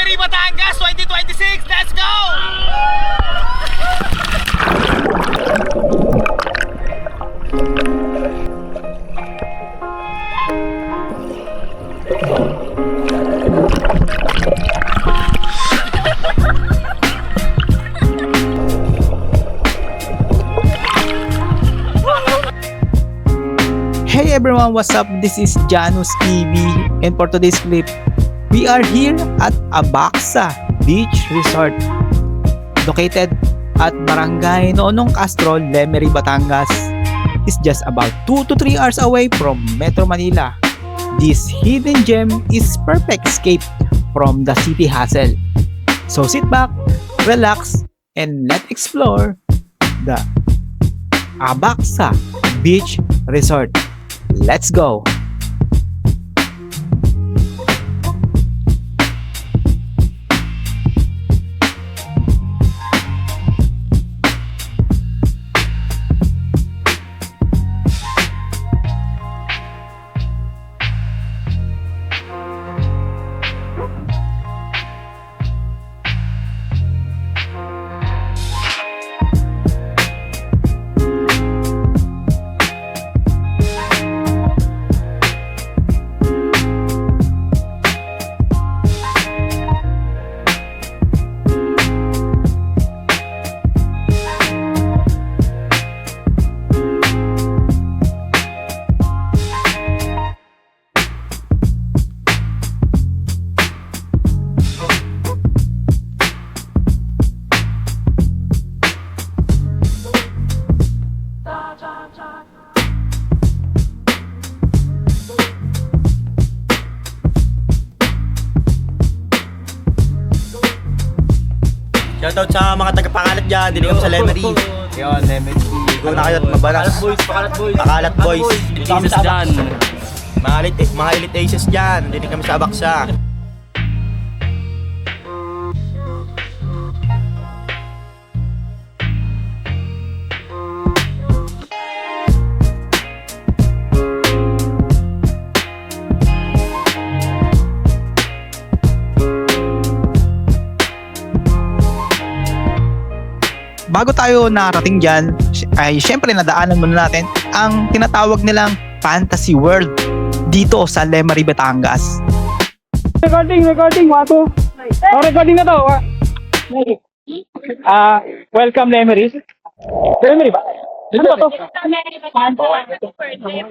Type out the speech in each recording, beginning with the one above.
Lemery, Batangas 2026. Let's go! Hey everyone, what's up? This is Janus TV, and for today's clip, we are here at Abaxa Beach Resort, located at Barangay Nonong Castro, Lemery, Batangas. It's just about 2 to 3 hours away from Metro Manila. This hidden gem is perfect escape from the city hustle. So sit back, relax, and let's explore the Abaxa Beach Resort. Let's go! Shoutout sa mga taga-Pakalat dyan, dili kami sa Lemery. Yun, Lemery. Go na kayo at mabalas. Pakalat boys. Aces dyan. Mga elite aces dyan, dili kami sa Abaxa. Bago tayo narating dyan, ay syempre nadaanan muna natin ang tinatawag nilang Fantasy World dito sa Lemery, Batangas. Recording, 1, 2. Oh, recording na to. Welcome Lemery. Lemery ba? Ano ba to?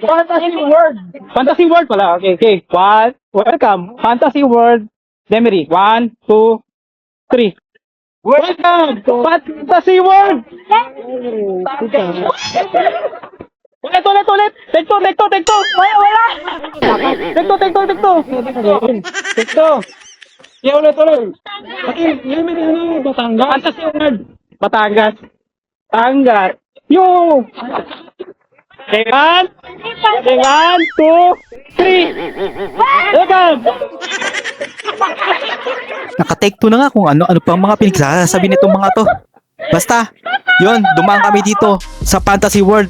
Fantasy World. Fantasy World pala. Okay. Welcome. Fantasy World Lemery. 1, 2, 3. Welcome! Fantasy World! Ulit! Take two! Wala! Take two! Yeah, ulit! Okay, Lemery, Batangas? Fantasy World! Batangas! Yo! Okay, 1, 2, 3! Welcome! Naka-take 2 na nga kung ano pang mga pinagsasabi nitong mga to. Basta, yun, dumaan kami dito sa Fantasy World,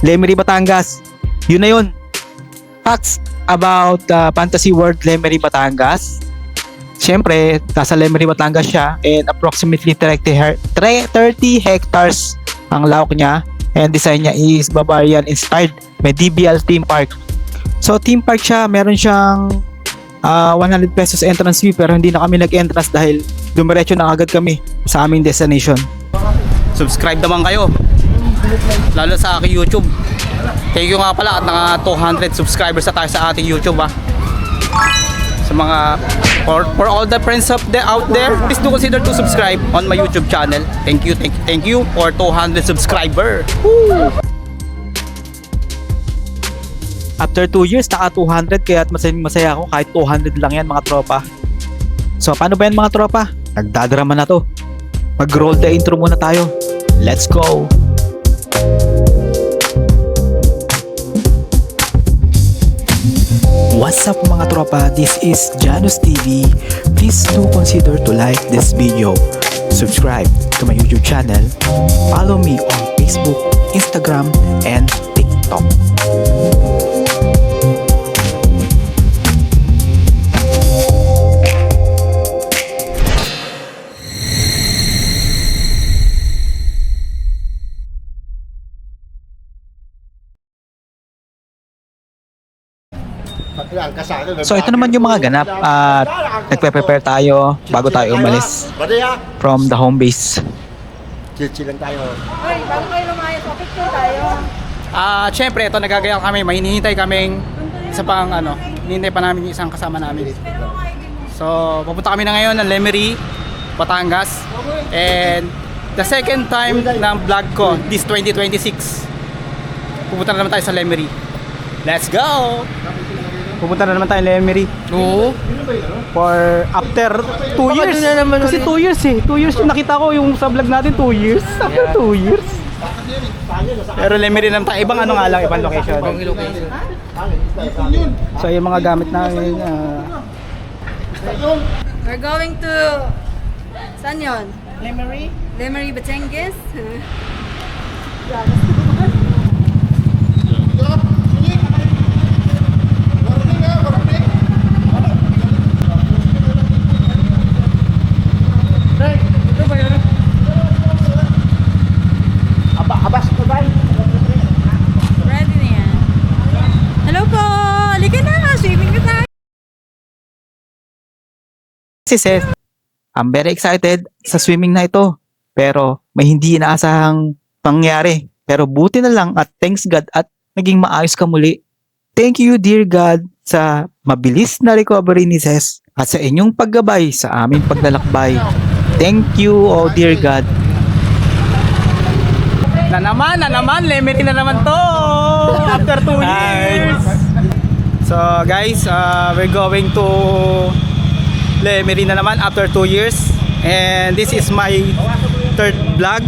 Lemery, Batangas. Yun na yun. Facts about Fantasy World, Lemery, Batangas. Siyempre, nasa Lemery, Batangas siya, and approximately 30 hectares ang lawak niya, and design niya is Bavarian inspired. May DBL theme park. So theme park siya, meron siyang 100 pesos entrance fee, pero hindi na kami nag-entrance dahil dumiretso na agad kami sa aming destination. Subscribe naman kayo. Lalo sa aking YouTube. Thank you nga pala at naka 200 subscribers na tayo sa ating YouTube Sa mga for all the friends out there, please do consider to subscribe on my YouTube channel. Thank you for 200 subscriber. Woo! After 2 years, naka 200, kaya masaya ako kahit 200 lang yan mga tropa. So paano ba yan mga tropa? Nagdadrama na to. Mag-roll the intro muna tayo. Let's go! What's up mga tropa? This is Janus TV. Please do consider to like this video. Subscribe to my YouTube channel. Follow me on Facebook, Instagram, and TikTok. So ito naman yung mga ganap at nagpe-prepare tayo bago tayo umalis from the home base. Chill-chill lang tayo. Ay, bago kayo lumayas, picture tayo. Syempre, ito nagagaya kami, may hinihintay kaming isa pang hinihintay pa namin yung isang kasama namin. So, pupunta kami na ngayon ng Lemery, Batangas. And the second time ng vlog ko, this 2026. Pupunta na naman tayo sa Lemery. Let's go! Pupunta na naman tayo sa Lemery. Oo. For after 2 years. Kasi 2 years eh. 2 years yung nakita ko yung sa vlog natin, 2 years. After 2 years. Pero Lemery naman tayo. Ibang nga lang, ibang location. So yung mga gamit namin. We're going to... Saan yun? Lemery? Lemery, Batangas. Ready na yan. Hello po! Halika na! Swimming na tayo! Si Seth, I'm very excited sa swimming na ito. Pero may hindi inaasahang pangyari. Pero buti na lang at thanks God at naging maayos ka muli. Thank you dear God sa mabilis na recovery ni Seth at sa inyong paggabay sa aming paglalakbay. Thank you oh dear God. Na naman, Lemery na naman to! After 2 years! So guys, we're going to Lemery na naman after 2 years. And this is my third vlog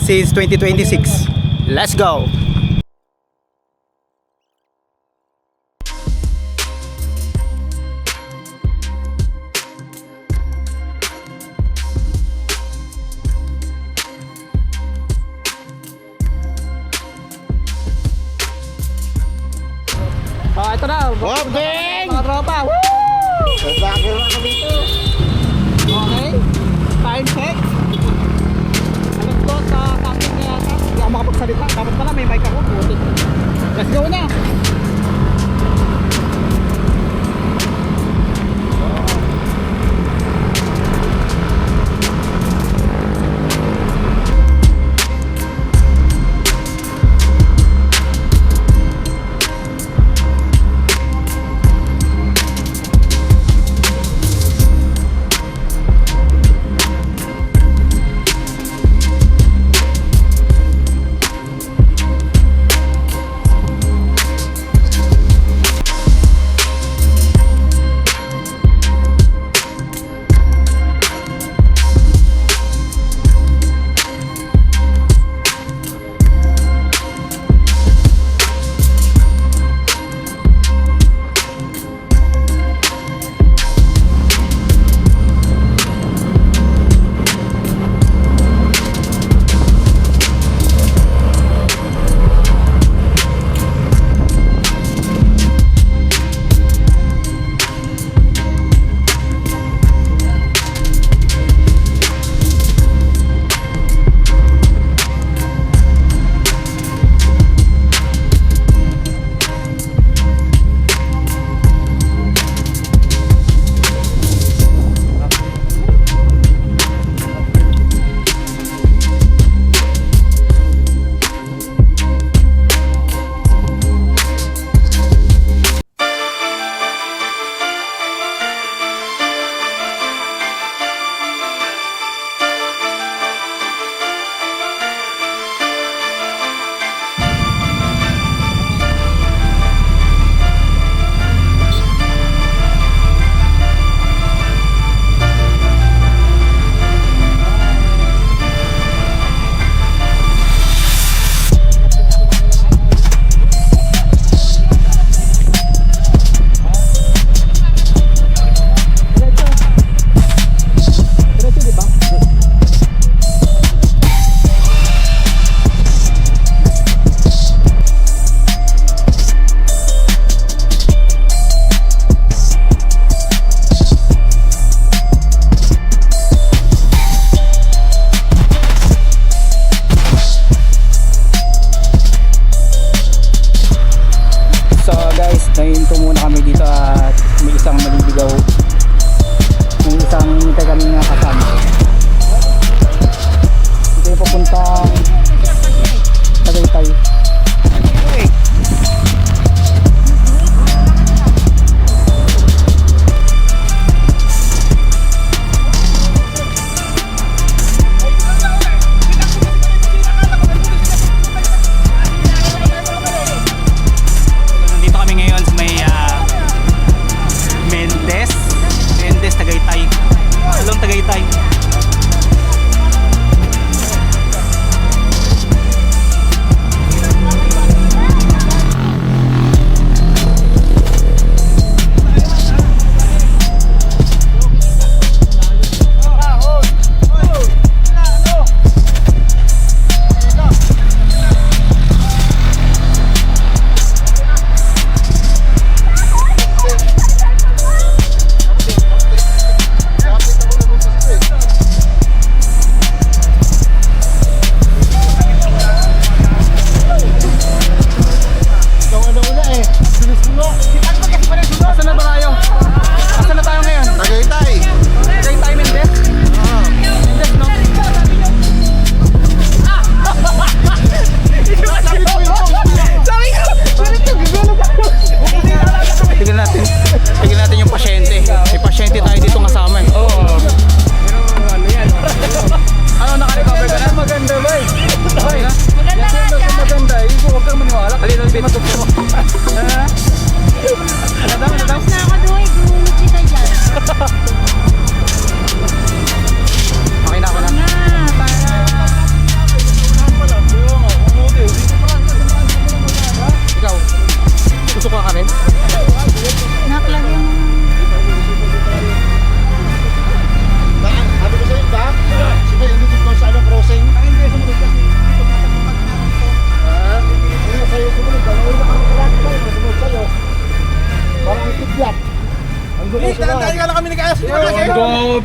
since 2026. Let's go! Ito na. Mga tropa. Woo! Okay. Time check. Alam ko sa captain na yata. Hindi ako makapagsalita. Dapat pala may mic ako. Buti. Let's go na.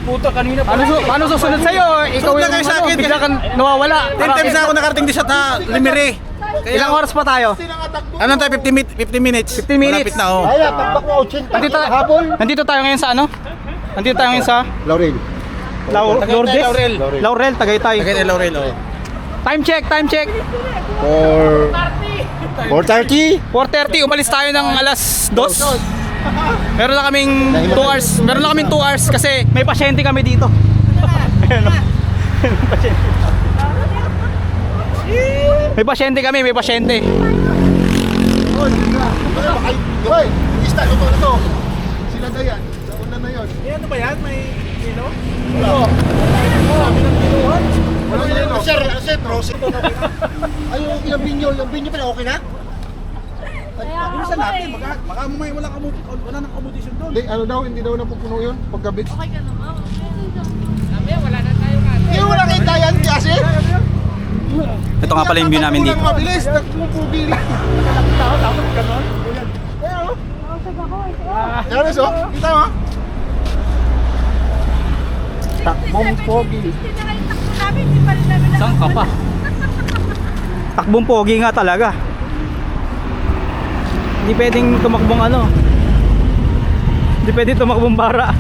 Puta, kanina pa. Paano susunod sa'yo? Ikaw Sunod na yung kayo sa ano, akin. bigla kang nawawala. 10 times na ako nakarating din sa Limeri. Ilang oras pa tayo? Ano tayo, 50 minutes? 15 minutes. Malapit na, oh. Ay, takbak mo, 80. Nandito tayo ngayon sa ano? Nandito tayo ngayon sa Laurel. Lourdes? Laurel. Laurel, Tagaytay. Tagay na Laurel, oh. Time check. 4:30. 4:30, umalis tayo ng alas 2. Meron na kaming 2 hours. Meron na kaming 2 hours kasi may pasyente kami dito. May pasyente kami, may pasyente. Hoy, isa ito na to. Sila Dayan. Nauna na yon. Ano ba yan? May kilo? Wala na sir, sir, prosit. Ay, yung binyo pala okay na? Bilisan natin. Baka may wala nang accommodation doon. Hindi, ano daw, hindi daw napupuno yun paggabi. Okay ka naman. Hindi, wala kayong Dayan kasi. Ito nga pala yung view namin dito. Mabilis, nagpupugi lang. Yan, so, kita mo? Takbong pogi. Saan ka pa? Takbong pogi nga talaga. Hindi pwedeng tumakbong ano. Hindi pwedeng tumakbong bara.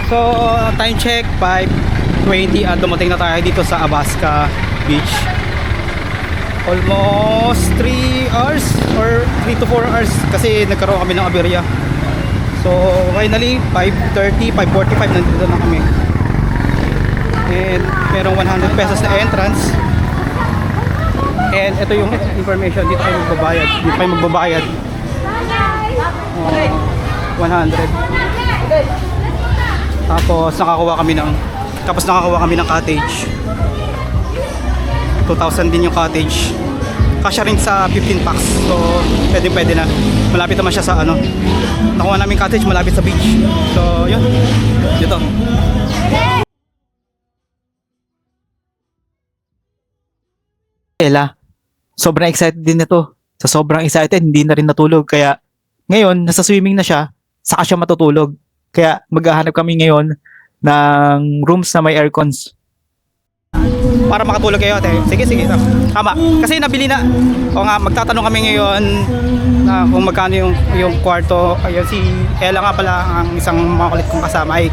So, time check 5:20 at dumating na tayo dito sa Abasca Beach. Almost 3 hours or 3 to 4 hours kasi nagkaroon kami ng aberya. So, finally 5:30, 5:45 nandito na kami. And merong 100 pesos na entrance. And ito yung information, dito kayo magbabayad. Dito kayo magbabayad. 100. Tapos nakakuha kami ng cottage. 2,000 din yung cottage. Kasya rin sa 15 packs. So, pwede na. Malapit naman siya sa ano. Nakuha namin cottage malapit sa beach. So, yun. Dito. Ella, sobrang excited din nito. Sa sobrang excited, hindi na rin natulog. Kaya ngayon, nasa swimming na siya, saka siya matutulog. Kaya maghahanap kami ngayon ng rooms na may aircons. Para makatulog kayo, ate. Sige. Tama. Kasi nabili na. O nga, magtatanong kami ngayon na kung magkano yung kwarto. Ayun, si Ella nga pala, ang isang makulit kong kasama. Ay,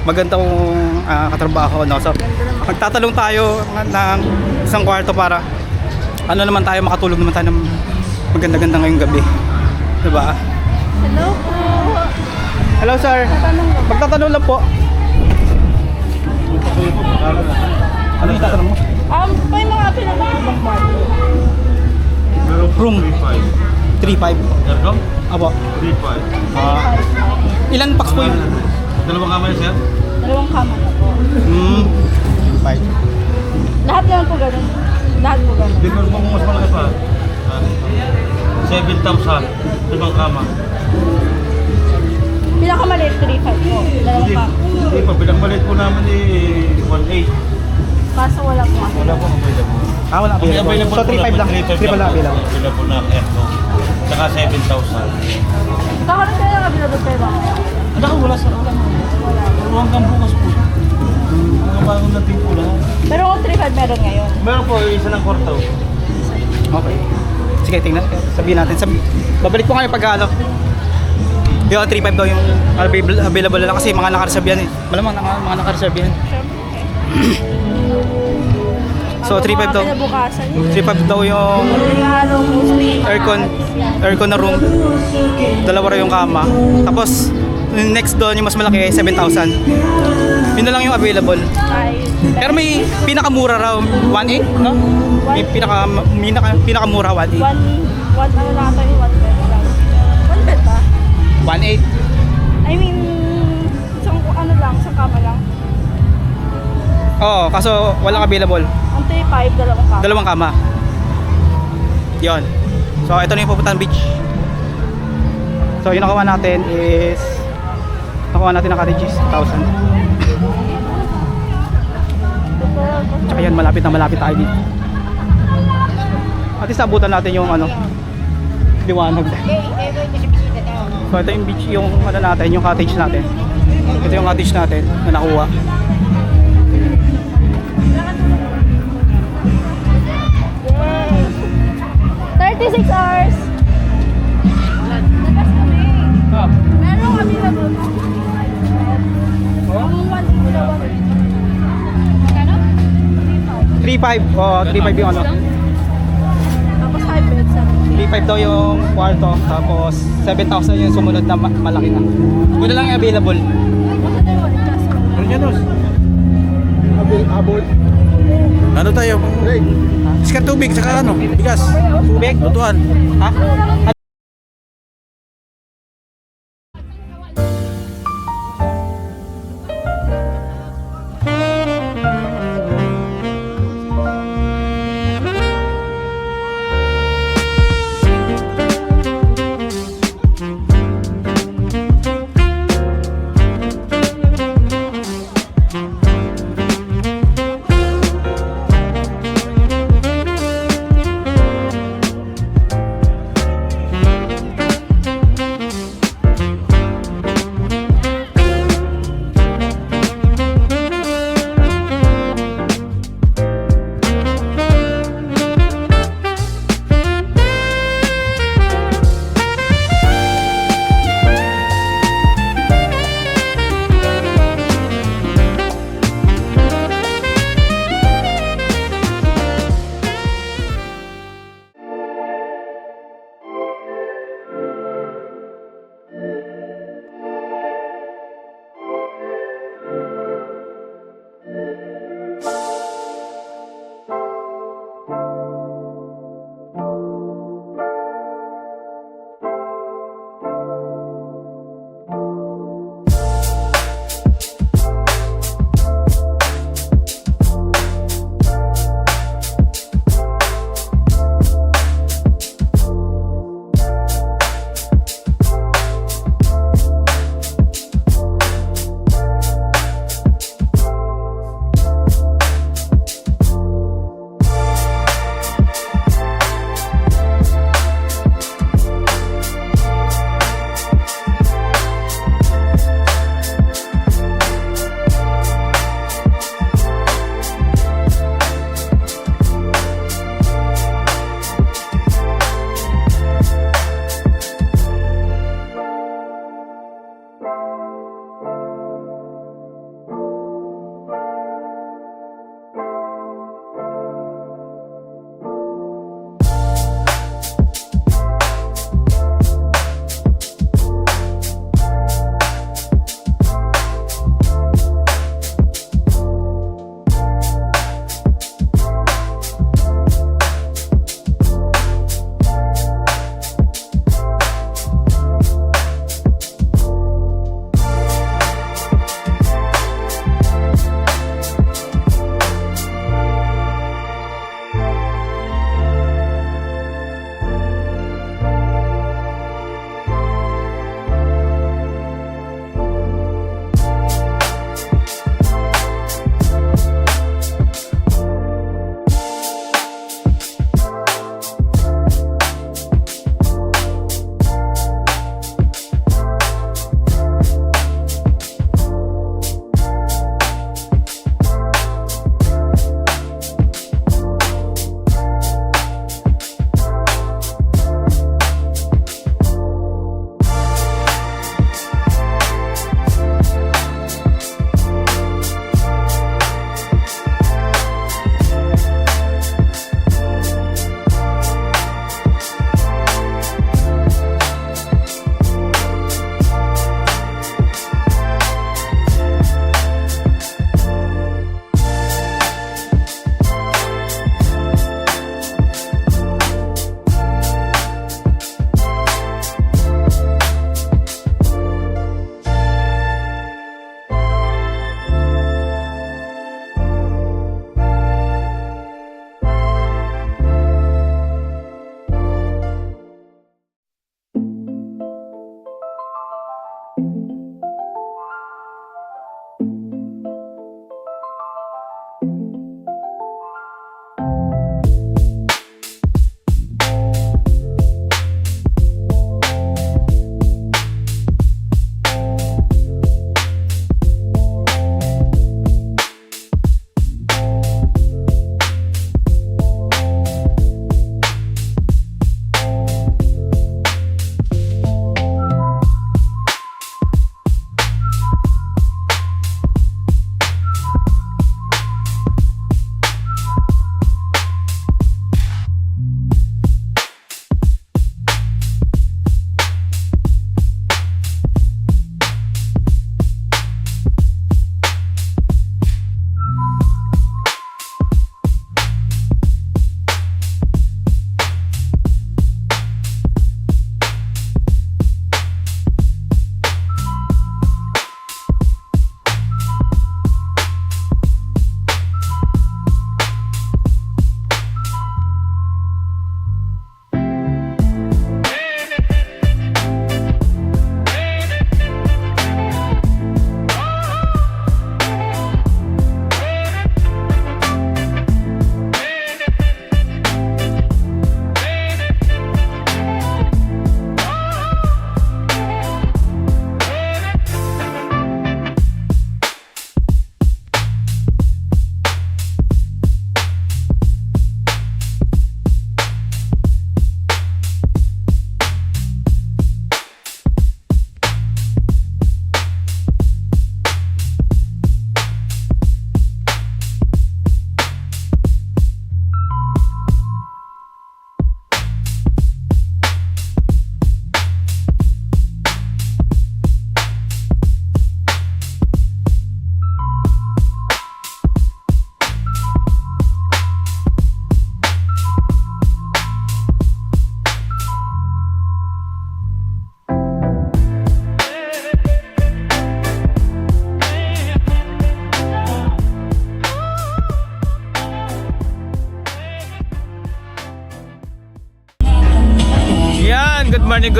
magandang katrabaho, no? So, magtatanong tayo ng isang kwarto para ano naman tayo, makatulog naman tayo ng maganda-ganda ngayong gabi. Diba? Hello po. Hello, sir. Magtatanong lang po. Ano yung tatanong mo? May mga pinag-ibang kwarto. Room 3.5. Apo. 3.5. Ilan packs po yun? Dalawang kamay, sir? Dalawang kama na po. 5. Lahat naman po ganun. Lahat po ganun. Di ba kung mas malaki pa? 7,000. Limang kama. Pinakamaliit 3.5 po. Dalawang kama. Hindi pa, pinagbalit po namin 1.8. Kaso wala po ako. Wala po available. Wala available. So 3.5 lang. 3.5 lang available. Available na aircon. Saka 7,000. Kakaroon kayo ng available tayo ba? Ano ka, wala sa wala. Pero hanggang bukas po. Mga bagong natin po lahat. Pero kung 3.5 meron ngayon. Meron po, isa ng kwarto. Okay. Sige, tingnan. Sabihin natin. Babalik po kayo pag ano. Yung 3.5 daw yung available lang kasi mga naka-reserve yan eh. Malamang mga naka-reserve yan. So 3.5 daw. Bukasan. 3.5 daw yung Araw mostly. aircon na room. Dalawa raw yung kama. Tapos yung next doon yung mas malaki 7,000. Yun na lang yung available. Pero may pinakamura raw 1.8, no? May pinakamura 1.8. Ano lang ito yung 1 bed lang. 1 bed ba? 1.8. I mean, isang kama lang. Oo, kaso walang available. Ang 3.5, dalawang kama. Dalawang kama. Yon. So ito na yung pupuntahan beach. So yung nakuha natin is ng cottages 1,000. Tsaka yan, malapit tayo dito. At least abutan natin yung ano, liwanag. So ito yung beach, yung ano natin, yung cottage natin. Ito yung cottage natin na nakuha. Yay! 36 hours! Nagas kami. Meron kami na doon. Ang 3.5. Oh, 3.5 yung ano. Tapos 5 beds. 3.5 daw yung kwarto, tapos 7,000 yung sumunod na malaki na. Wala lang yung available. Ano tayo? Iskan tubig, saka ano? Bigas. Tubig? Lutuan. Ha?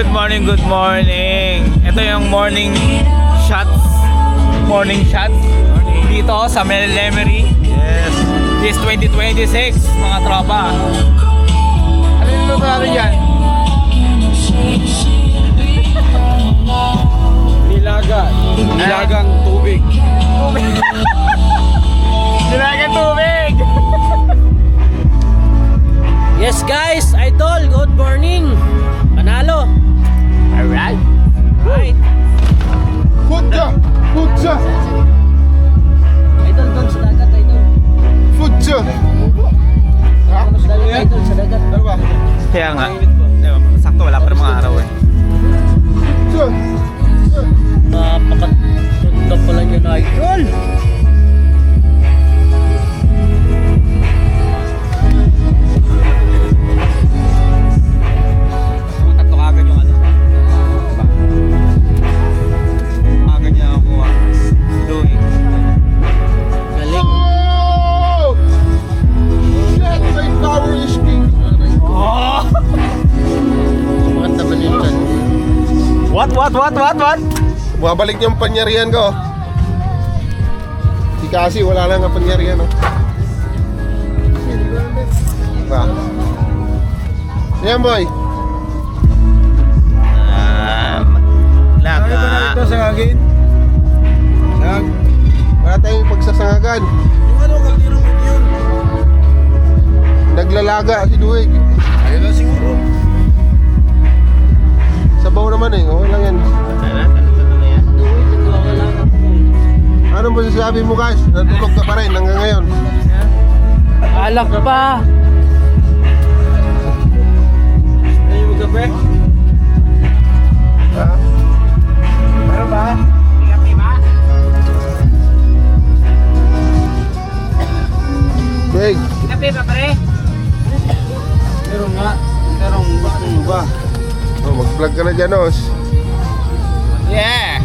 good morning, good morning. Ito yung morning shots. Morning shots. Dito sa Lemery. Yes. This 2026, mga tropa. Ano yung luto natin dyan? Nilagang tubig. Nilagang tubig! Yes guys, idol, good morning. Panalo. Alright. Right. Futsa! Futsa! Idol doon sa dagat, idol. Futsa! Ha? Doon sa dagat, idol, sa dagat. Ano ba? Kaya nga. Sakto, wala pa rin mga araw eh. Futsa! Napakaganda pala niya na idol. Tatlo kagad yung ano. Kagad niya nakuha. Louie. Galing. Oh! Shit, my power is king. Maganda ba niya dyan? What? Bumabalik yung panyarihan ko. Si Cassie, wala lang ang panyarihan. Oh. Ba? Yan, boy. Laga. Ito sa kagin. Sag. Wala tayong pagsasangagan. Yung ano, kaldero mo yun. Naglalaga si Duwig. Ayun na siguro. Sabaw naman eh. Okay lang yan. Ano ba sasabi mo guys? Natulog ka pa rin hanggang ngayon. Alak pa. Ayun mo gabi. Ha? Meron ba? Duwig. Meron nga. Meron ba? Ano ba? Oh, mag-vlog ka na dyan, Os. Yeah.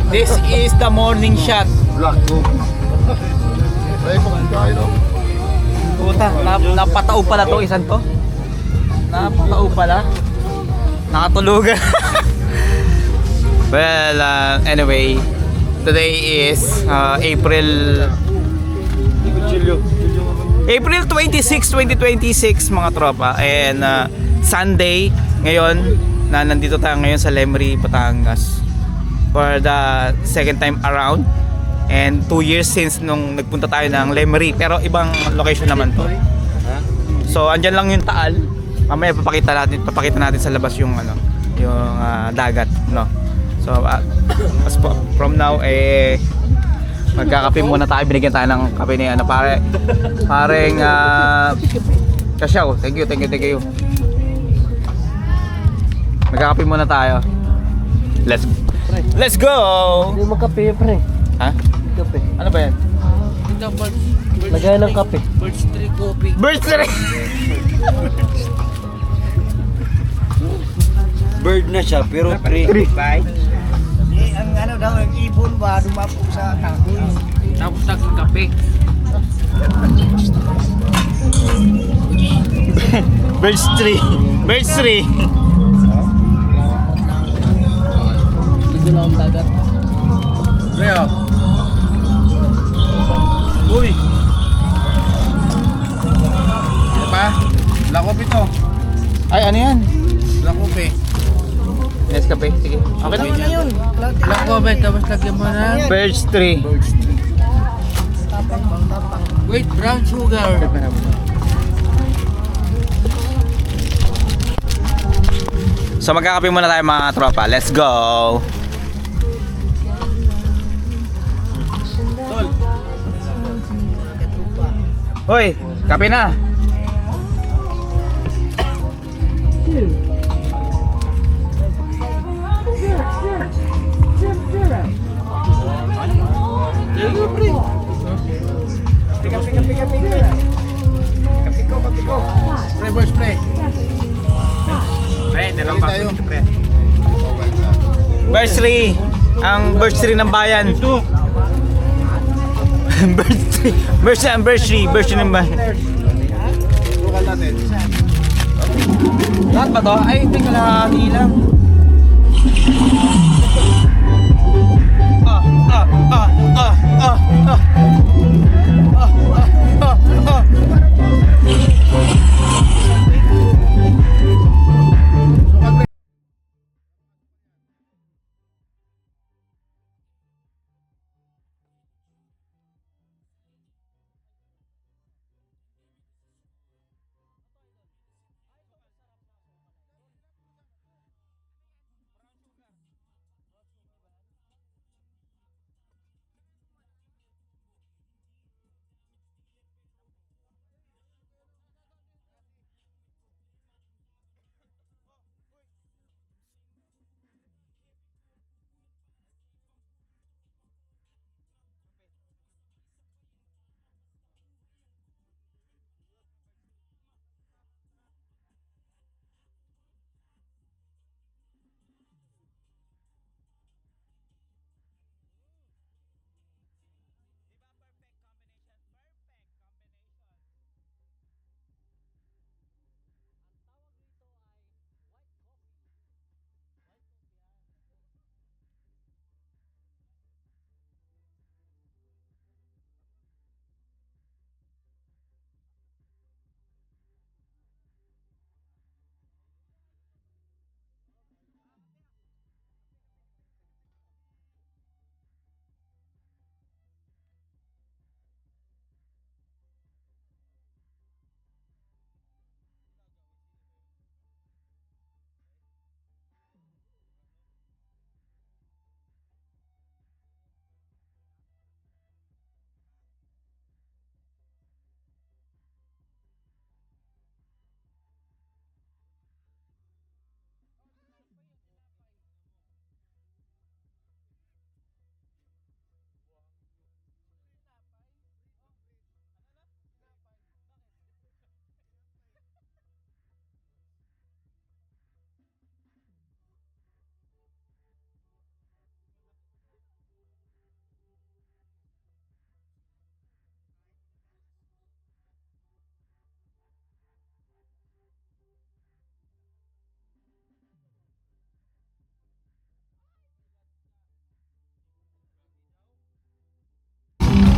This is the morning shot. Vlog ko. Ay, pagkain oh. Puta, napatao pala to isan to. Napatao pala. Nakatulugan. Well, anyway, today is April 26, 2026 mga tropa. And Sunday ngayon na nandito tayo ngayon sa Lemery, Batangas for the second time around. And 2 years since nung nagpunta tayo ng Lemery, pero ibang location naman to. So andyan lang yung Taal. Mamaya papakita natin sa labas yung ano, yung dagat, no. So as from now magkakape muna tayo. Binigyan tayo ng kape ni ano, pareng Kasyaw. Thank you. Magkakape muna tayo. Let's go. Hindi mo kape, pre. Ha? Kape. Ano ba yan? Lagay ng kape. Birthday. Bird na siya, pero tree. Bye. Ang ano daw, ang ibon ba, dumapo sa tagoy. Tapos naging kape. Birds tree. Dito lang ang dagat. Leo. Uy. Ano pa? Lakop ito. Ay, ano yan? Lakop eh. Nescafe. Sige. Okay na. Yun. Lakop eh, tapos lagyan mo na. Birds tree. Wait, brown sugar. So magkakape muna tayo mga tropa. Let's go. Hoy, kape na. Spray boy, spray. Tayo. Bursary. Ang bursary ng bayan. Bursary ng bayan. Lokal natin. Lahat ba to? Ay, hindi ka lang.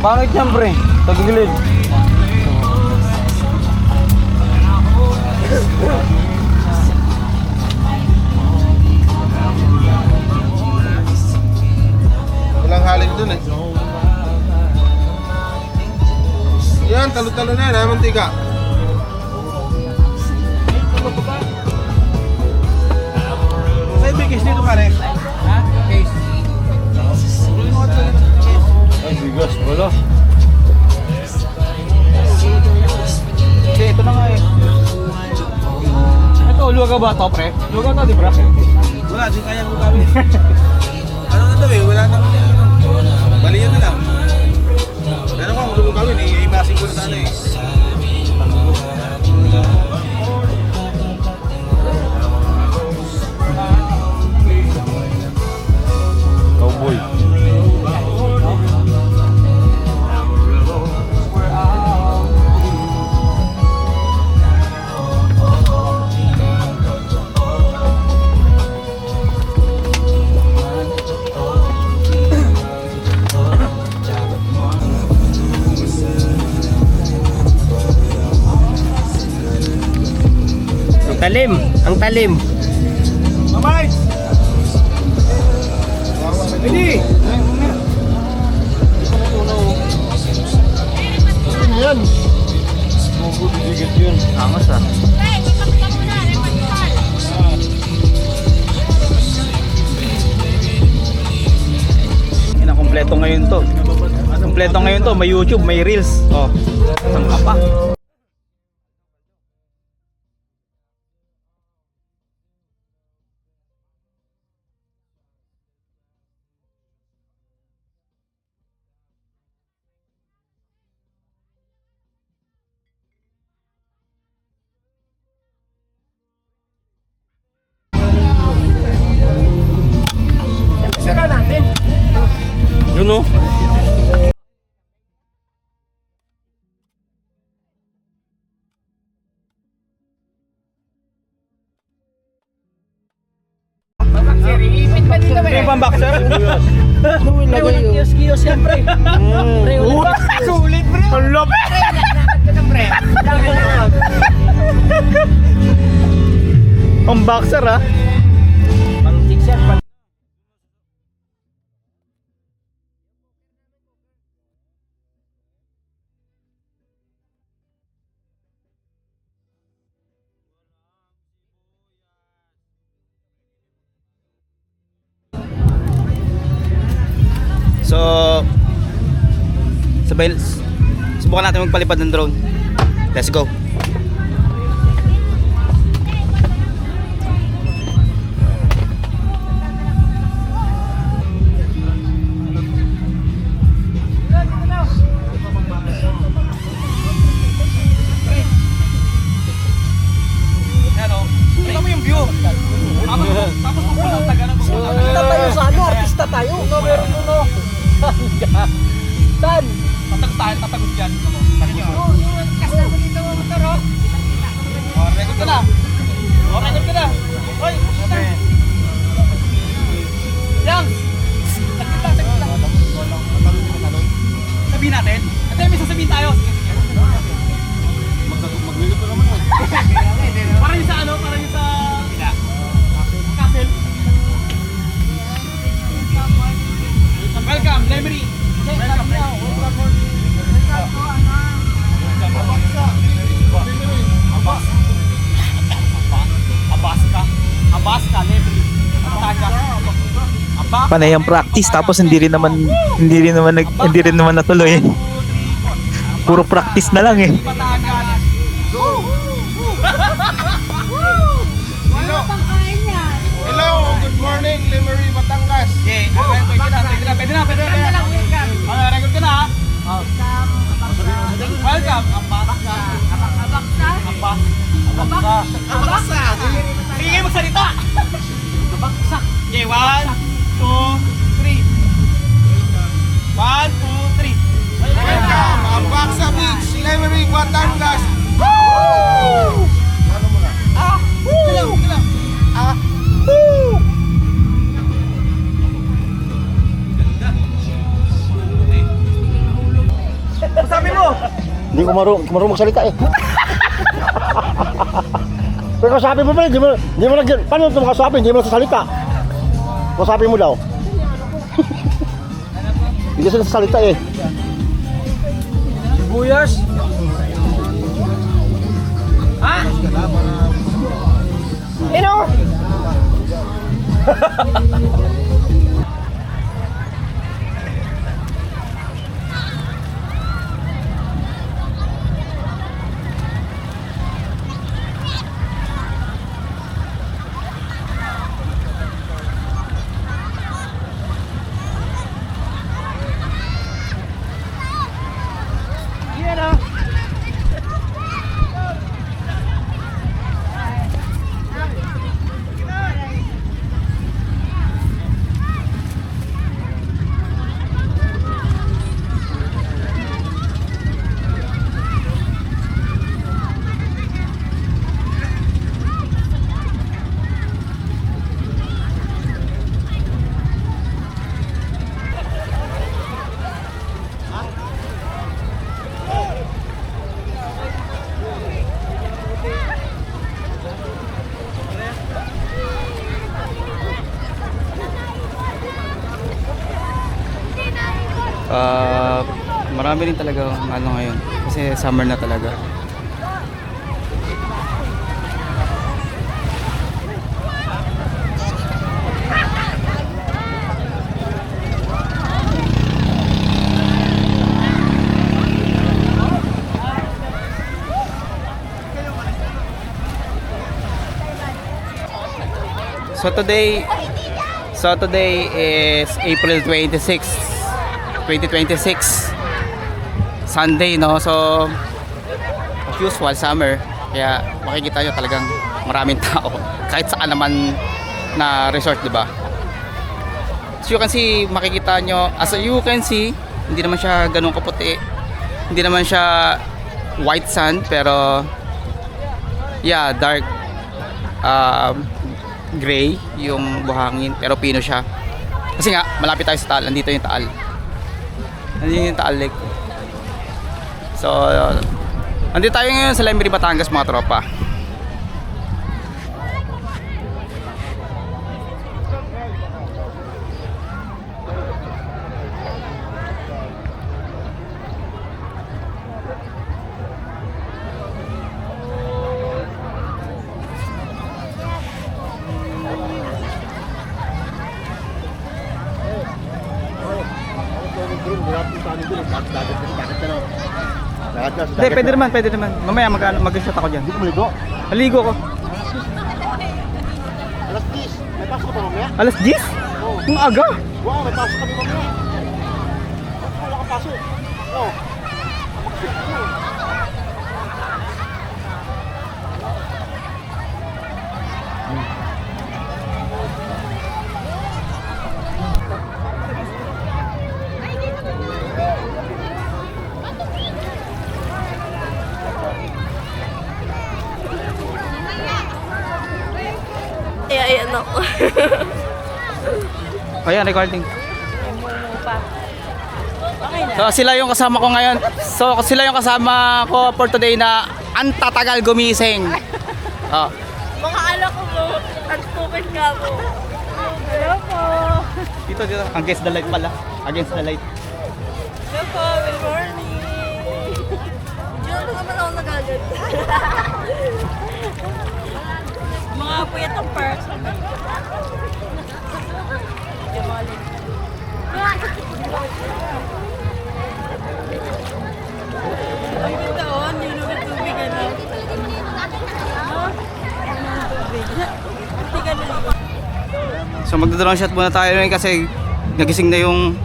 Bakit yan, pre? Tagilid. Walang haling dun eh. Yan, talo-talo na yan, ha, mantika. Sa'yo bigis dito pare. Ha? Case. Ay, bigas pala. Hindi, ito na nga eh. Ito, luwaga ba ito, pre? Luwaga ito, di ba? Wala, di kaya mo kami. Ano na daw eh, wala na. Baliyan na lang. Pero kung gusto mo gawin, i-imasin ko na sana eh. Cowboy. Talim, ang talim. Mamay! Hindi! Yan. Angas ah. Kompleto ngayon to. Kompleto ngayon to, may YouTube, may Reels. Oh. Saan ka pa? Yun o. Tayo siyempre. Pre, ulit. Sulit, pre. Ang lupit. Ang boxer ha. Pang 6 yan. So, subukan natin magpalipad ng drone. Let's go. Kita mo yung view. Tapos pupulang taga ng pupulang. Artista tayo sa ano? Artista tayo. Meron uno. Saan? Tatagos dyan. Oh, record ka na. Oh, record ka na. Hoy, Yang! Saglit lang. Sabihin natin. Ito yung may sasabihin tayo. Maglilito naman eh. Parang yung sa ano? Parang yung sa... Castle. Welcome, Lemery. Abaska, Lemery. Panay ang practice tapos hindi rin naman natuloy. Puro practice na lang eh. Wala pang kain yan. Hello, good morning, Lemery, Batangas. Okay, pwede na. Record ka na ha. Welcome, Abaska. Abaska. Sige kayo magsalita. Abaska. Okay, 1, 2, 3. 1, 2, 3. Welcome, Abaksa Beach, Lemery, Batangas. Sabi mo. Hindi ko marunong magsalita eh. Pero kasabi mo ba, hindi mo paano ito makasabi, hindi mo nasasalita. Kasabi mo daw. Hindi kasi nasasalita eh. Sibuyas. Ha? Ino? Marami rin talaga ano ngayon kasi summer na talaga. So today is April 26, 2026. Sunday, no? So as usual, summer. Kaya makikita nyo talagang maraming tao. Kahit saan naman na resort, di ba? So you can see, makikita nyo, as you can see, hindi naman siya ganun kaputi. Hindi naman siya white sand, pero yeah, dark gray yung buhangin, pero pino siya. Kasi nga, malapit tayo sa Taal. Nandito yung Taal. Nandiyan yung Taal Lake. So, andito tayo ngayon sa Lemery, Batangas mga tropa. Hindi, pwede naman. Mamaya mag-shot ako dyan. Hindi ko maligo. Maligo ko. Alas 10. May pasok ka pa mamaya? Alas 10? Ang aga. Wow, may pasok kami mamaya. Wala kang pasok. Oo. Ayan ako. Ayan, recording. So sila yung kasama ko ngayon. So sila yung kasama ko for today na ang tatagal gumising. Oh. Mga anak ko mo, unspoken ka mo. Hello po. Dito. Against the light pala. Against the light. Hello po, good morning. Diyan naman ako nagagat. Mga puyat ang person. Ay, dito, hindi naman tubig, ano? So magdodrone shot muna tayo ngayon kasi nagising na yung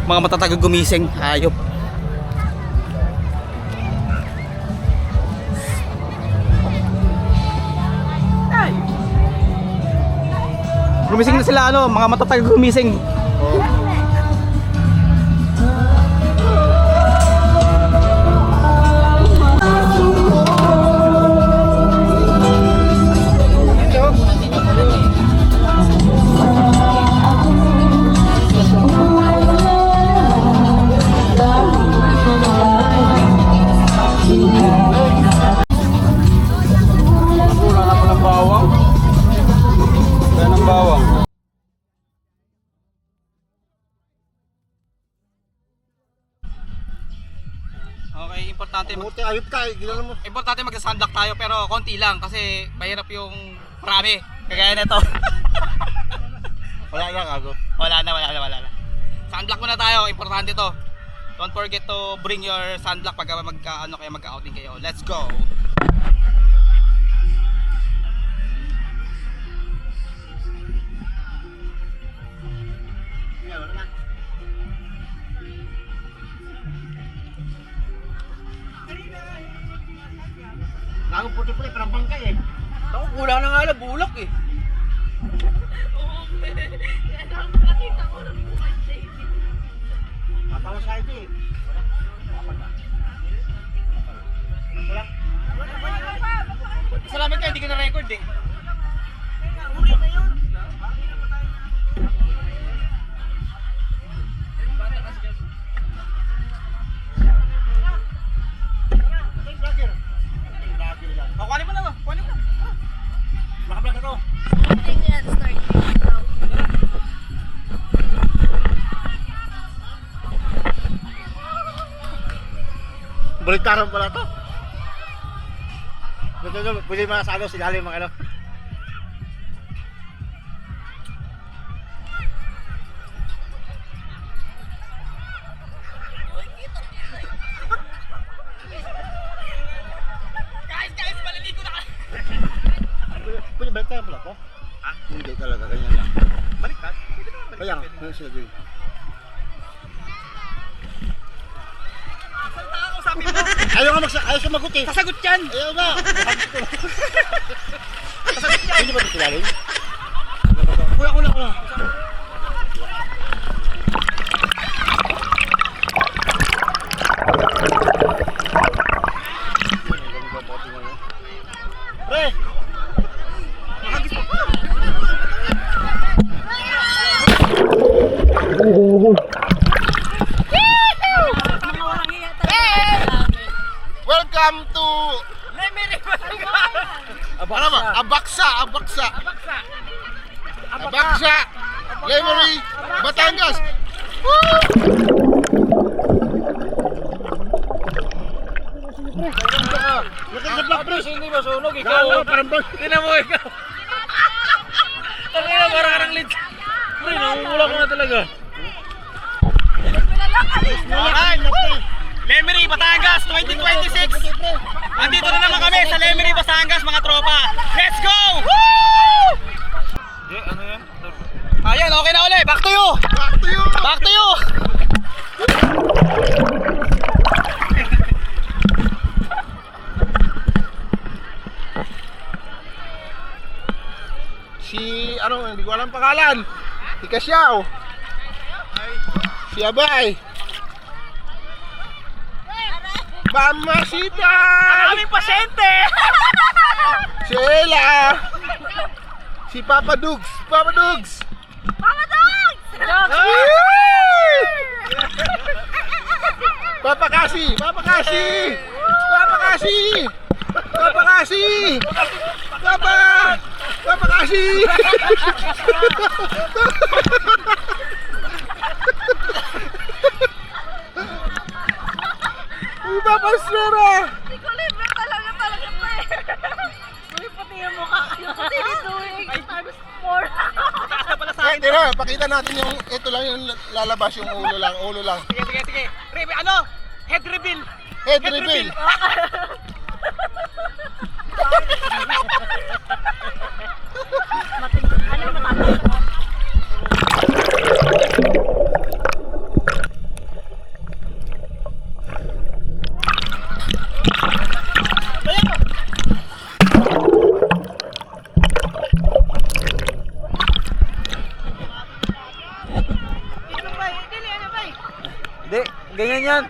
mga matatagal gumising. Hayop. Gumising na sila ano, mga matatagal gumising. Okay, Buti ayop ka, ginano mo. importante mag-sunblock tayo pero konti lang kasi mahirap yung marami. Kagaya nito. Wala na, gago. Wala na. Sunblock muna tayo, importante to. Don't forget to bring your sunblock pag mag-outing kayo. Let's go. Gago puti-puti, parang bangkay eh. Ako, kulang na nga lang, bulak eh. Matawa sa ito eh. Salamat kayo, hindi ka na-record eh. Kuhanin mo na to, kuhanin mo na. Nakablog ako. Baliktaran pala to. Pwede mga sa ano, silalim mga ano. Guys, maliligo na ka. Pwede baliktaran pala to? Ha? Hindi talaga, ganyan lang. Baliktad? Pwede naman baliktad. Kaya nga, ano sila gawin? Ayaw ka magot eh. Sasagot yan! Ayaw na. Hindi ba ito silalim? Kulang. Pre! Ano ba? Abaksa. Lemery, Batangas. Nakaka-black press, hindi masunog. Ikaw, parang tingnan mo ikaw. Ang ina, parang ka ng lead. Pre, namumula ko na talaga. Alright! Lemery, Batangas, 2026! Andito na naman kami sa Lemery, Batangas, mga tropa. Let's go! Woo! Ano yan? Ayan, okay na ulit. Back to you! Back to you! Si, hindi ko alam pangalan. Si Kasyao. Si Abay. Mamasita! Aming pasyente! Si Ella. Si Papa Dugs. Papa Kasi. Papa Estrera. Equilibrium talaga to eh. Uy, pati yung mukha. Yung pati nito eh. 5 times 4. Hindi na, pakita natin yung ito lang yung lalabas yung ulo lang. Sige. Ano? Head reveal! Head reveal. Hindi, ganyan yan.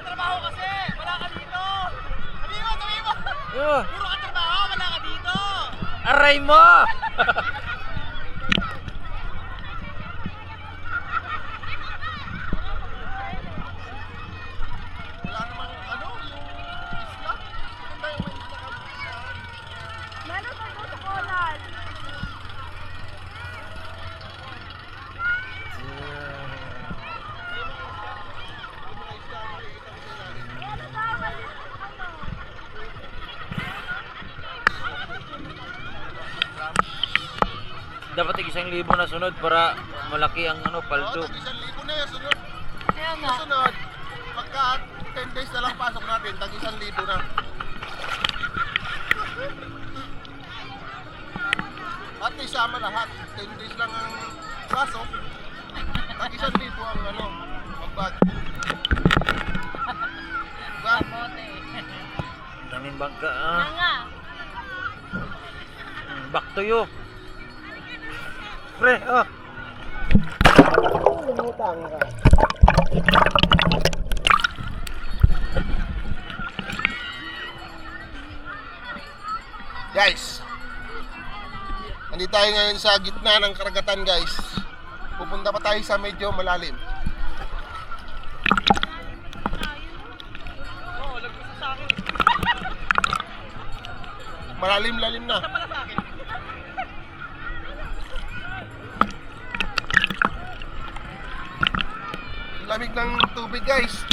Trabaho kasi! Wala ka dito! Sabi mo! Puro ka trabaho, wala ka dito! Aray mo! Wala namang yung isla. Ano ba yung may isla? Meron pa ito sa Coral. Dapat 1,000 na sunod para malaki ang paldo. 1,000 na yung sunod. Kaya nga. Sunod, pagka 10 days na lang pasok natin, 1,000 na. At isama lahat, 10 days lang ang pasok, 1,000 ang magbag. Diba? Daming bangka Nga. Back to you. Pre, Guys, nandito tayo ngayon sa gitna ng karagatan guys. Pupunta pa tayo sa medyo malalim. Malalim-lalim na. Lamig ng tubig guys.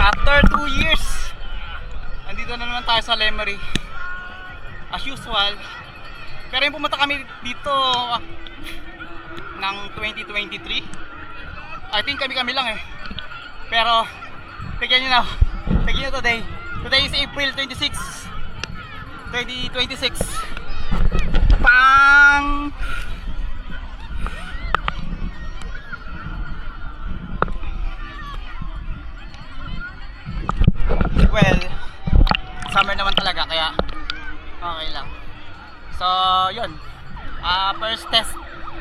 After 2 years, andito na naman tayo sa Lemery. As usual, Pero yung pumunta kami dito ng 2023, I think kami lang eh. Pero tignan nyo today. Today is April 26, 2026. Well, summer naman talaga kaya okay lang. So, yun. First test.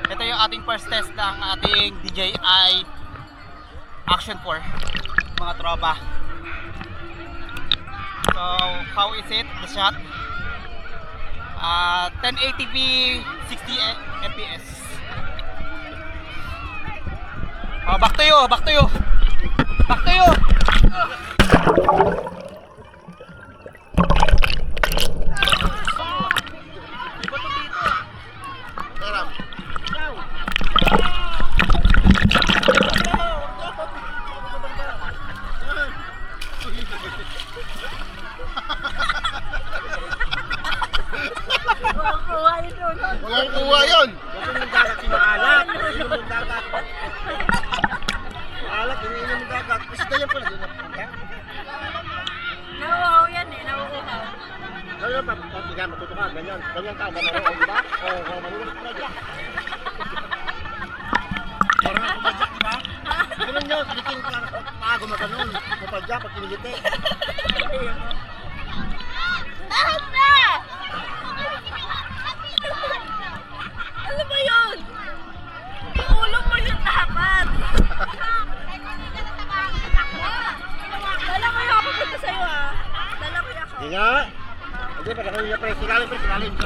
Ito yung ating first test ng ating DJI Action 4, mga tropa. So, how is it? The shot? 1080p 60 fps. Oh, back to you. Walang kuha yun. Nauuhaw yan eh, nauuhaw. Lahat na! Ano ba yun? Yung ulo mo yun dapat. Dala ko yung kapapunta sa'yo ah. Dala ko yung ako.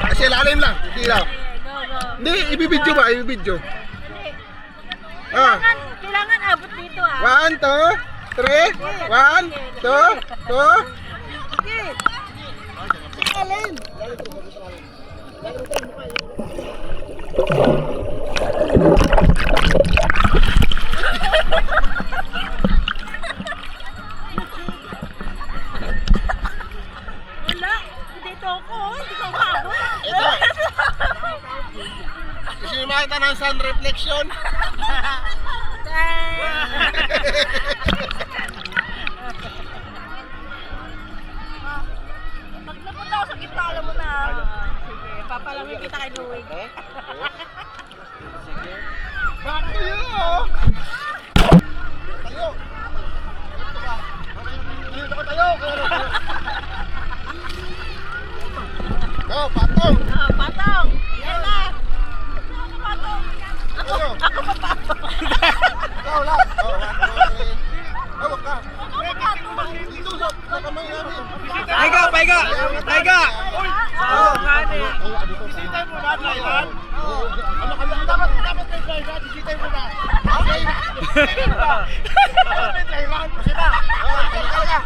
Kasi lalim lang. Hindi lang. Go, go. Hindi, ibibidyo ba? Ibibidyo. Ah. Kailangan abot dito ah. 1, 2, 3. 1, 2, 2. Sige. Wala. Dito ako. Hindi ko maabot. Gusto nyo makita ng sun reflection? Pag napunta ako sa gitna, alam mo na. Sige, papalamig kita kay Louie. Bakit yun? Tayo! Tayo! Go, patong! Patong! Yan na! Ako patong! Tayo! Ako pa patong! Ikaw lang! Oh, 1, 2, 3. Hawak ka! Ako pa patong! Dito sa kamay namin! Paiga! Oo, gani! Bisitay mo ba, Taiwan? Ano dapat may Taiwan? Bisitay mo ba? Okay! Dapat may Taiwan! Bisita! Oo, talaga!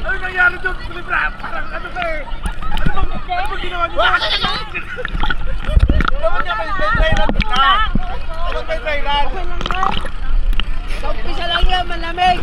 Ano nangyari doon? Parang ano ka eh. Ano bang ginawa niyo? Dapat niya may Thailand ka. Dapat may Thailand. Isa lang yan, malamig!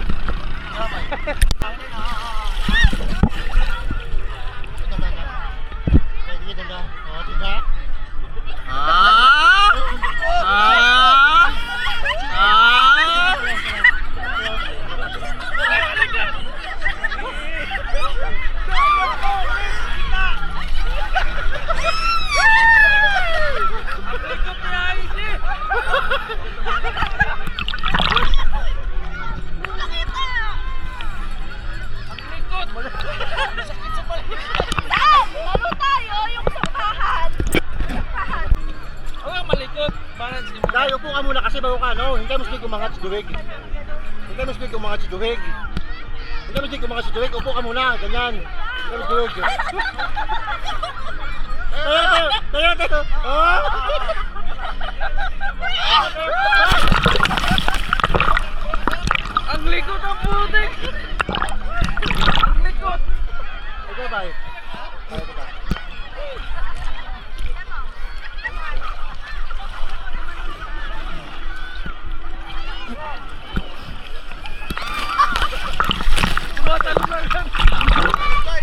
Ano tayo? Yung sampahan. Ang malikot. Balance niyo. Dahil upo ka muna kasi bago ka, no? Hindi mo sige umangat sa duwig. Hindi mo sige umangat sa duwig. Hindi mo sige umangat sa duwig. Upo ka muna, ganyan. Hindi mo duwig. Tayo. Oh! Ang likot ang putik. Bye-bye.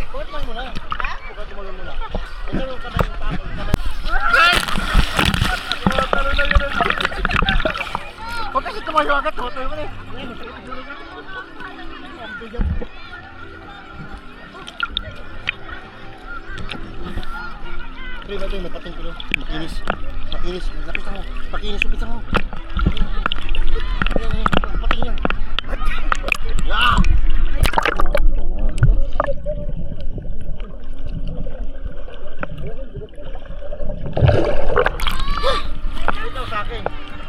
Kumain muna. Ha? Kumain muna. Ito ka na yung tapon. Huwag kasi tumayo agad. Hotel mo na eh. Pre, ba't yung napating ko? Makinis. Makinis. Lapit ako. Makinis yung pizza mo. Pating yan. Yan! Ito sa akin.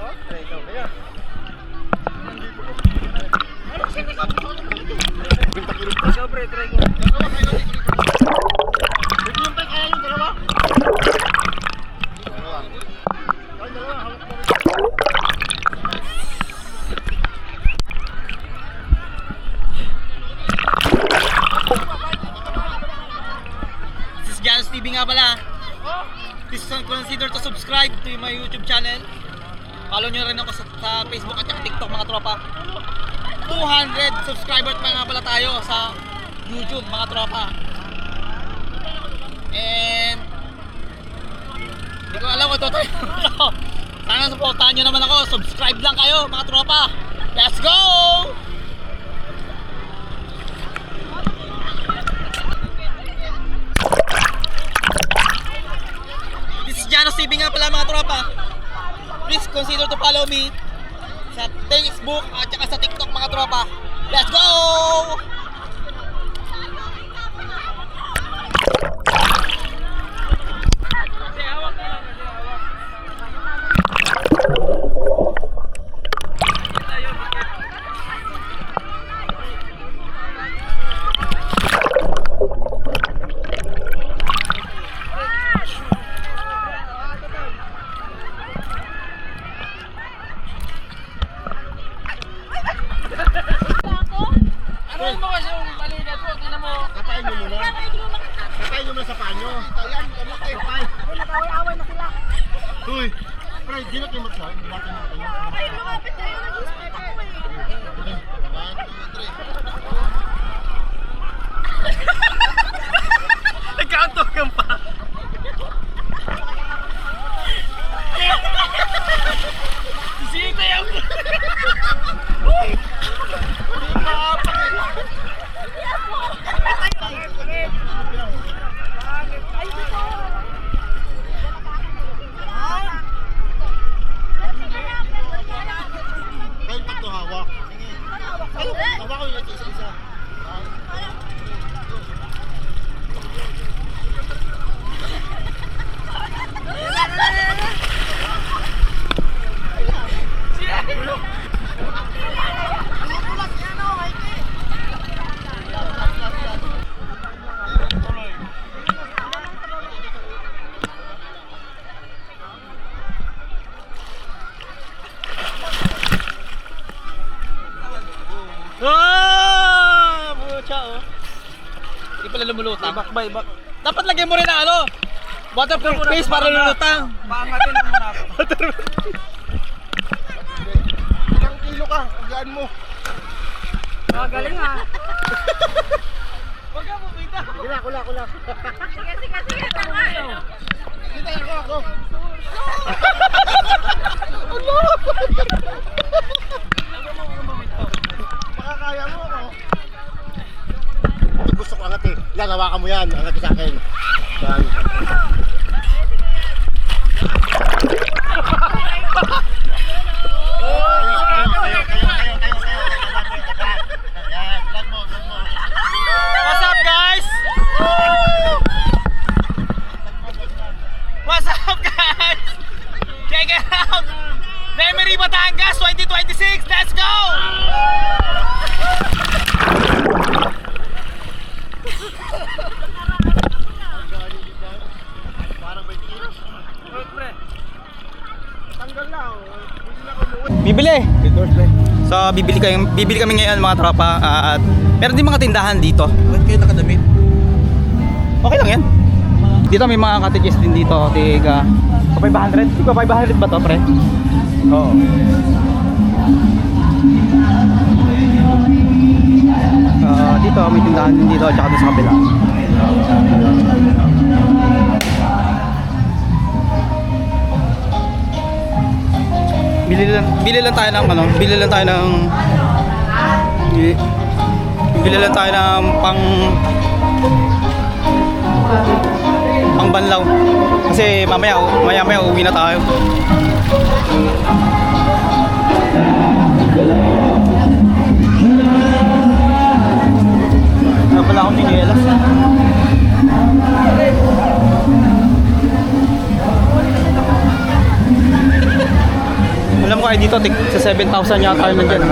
Oh, ito kaya. Sobre, try ko. Ito yung kaya yung dalawa. Dalawa, hawak mo rin. This is Janus TV nga pala. Please consider to subscribe to my YouTube channel. Follow nyo rin ako sa Facebook at saka TikTok mga tropa. 200 subscribers pa nga pala tayo sa YouTube mga tropa. And hindi ko alam kung ito tayo. Sana supportahan nyo naman ako. Subscribe lang kayo mga tropa. Let's go! This is Janus TV nga pala mga tropa. Please consider to follow me sa Facebook at saka sa TikTok mga tropa. Let's go! Ano mo kasi yung balikat mo? Tingnan mo. Katayin nyo muna. Katayin nyo muna sa panyo. Ayan, kami kayo. Nag-away-away na sila. Uy, pre, di na kayo magsal. Di na kayo magsal. Ay, lumapit tayo. Nag-start ako eh. Nagkauntokan pa. Sisita yan. Kayong tatlo hawak. Hawak ko yung isa-isa. Ah! Mucha oh. Hindi pala lumulutang. Bakbay, bak. Dapat lagyan mo rin na ano? Waterproof face para lumulutang. Paangatin lang muna ako. Ilang kilo ka? Agaan mo. Galing ha. Huwag ka bumita. Sige na, kula. Sige. Tama. Kita ako. Makakaya mo ako. Ito gusto ko angat eh. Yan, hawakan mo yan. Angat sa akin. Yan. Yan, lag mo. What's up guys? What's up guys? Check it out! Lemery Batangas 2026! Let's go! Parang may tiros. Tanggal lang. Hindi na ako Bibili! So bibili kami ngayon mga tropa at meron din mga tindahan dito. Ba't kayo nakadamit? Okay lang yan. Dito may mga cottages din dito. Tiga 500? Tiga 500 ba to, pre? Oo. Dito may tindahan din dito at saka doon sa kabila. Bili lang tayo ng ano, bili lang tayo ng pang banlaw kasi mamaya uuwi na tayo. Wala akong tinielas. Alam ko ay dito sa 7,000 yata yun nandiyan.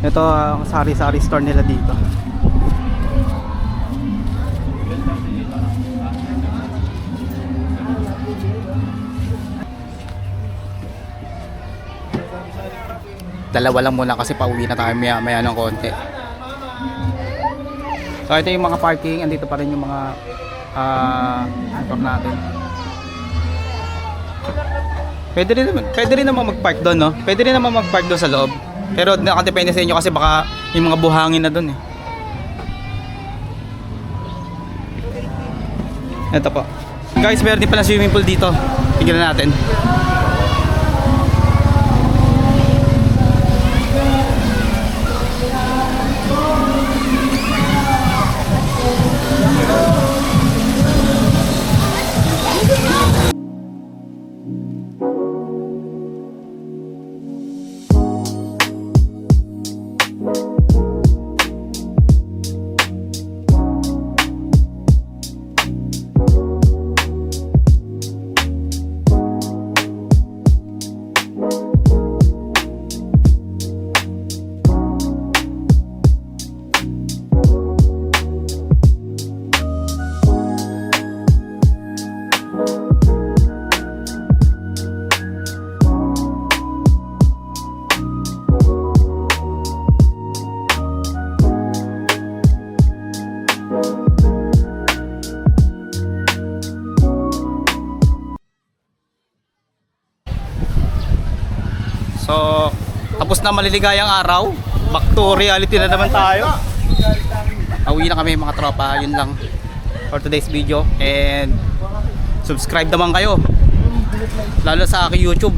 Ito ang sari-sari store nila dito. Dalawa lang muna kasi pauwi na tayo maya ng konti. So ito yung mga parking, andito pa rin yung mga motor natin. Pwede rin naman mag-park doon, no? Pwede rin naman mag-park doon sa loob. Pero nakadepende sa inyo kasi baka yung mga buhangin na doon eh. Ito po. Guys, meron din pala swimming pool dito. Tingnan natin. So, tapos na maliligayang araw. Back to reality na naman tayo. Uwi na kami mga tropa. Yun lang for today's video. And subscribe naman kayo. Lalo sa aking YouTube.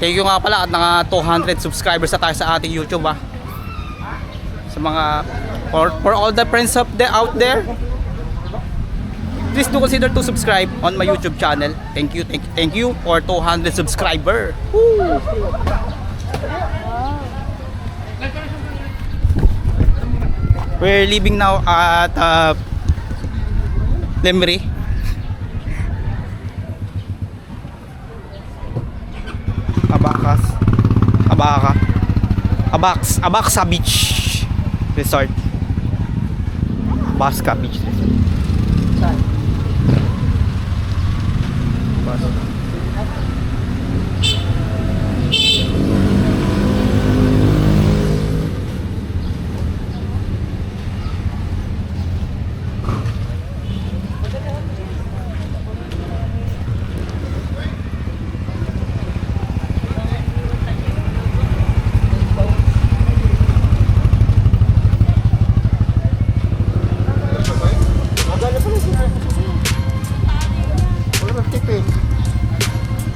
Thank you nga pala at naka 200 subscribers na tayo sa ating YouTube, ha. Sa mga for all the friends out there, please do consider to subscribe on my YouTube channel. Thank you for 200 subscriber. Woo! We're leaving now at Lemery. Abaca Beach Resort. Abaca Beach Resort.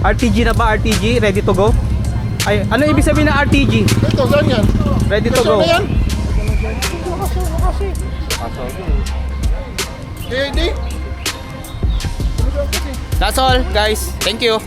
RTG na ba? RTG? Ready to go? Ay, ano ibig sabihin ng RTG? Ito, saan yan? Ready to go. Saan na yan? KD? That's all, guys. Thank you.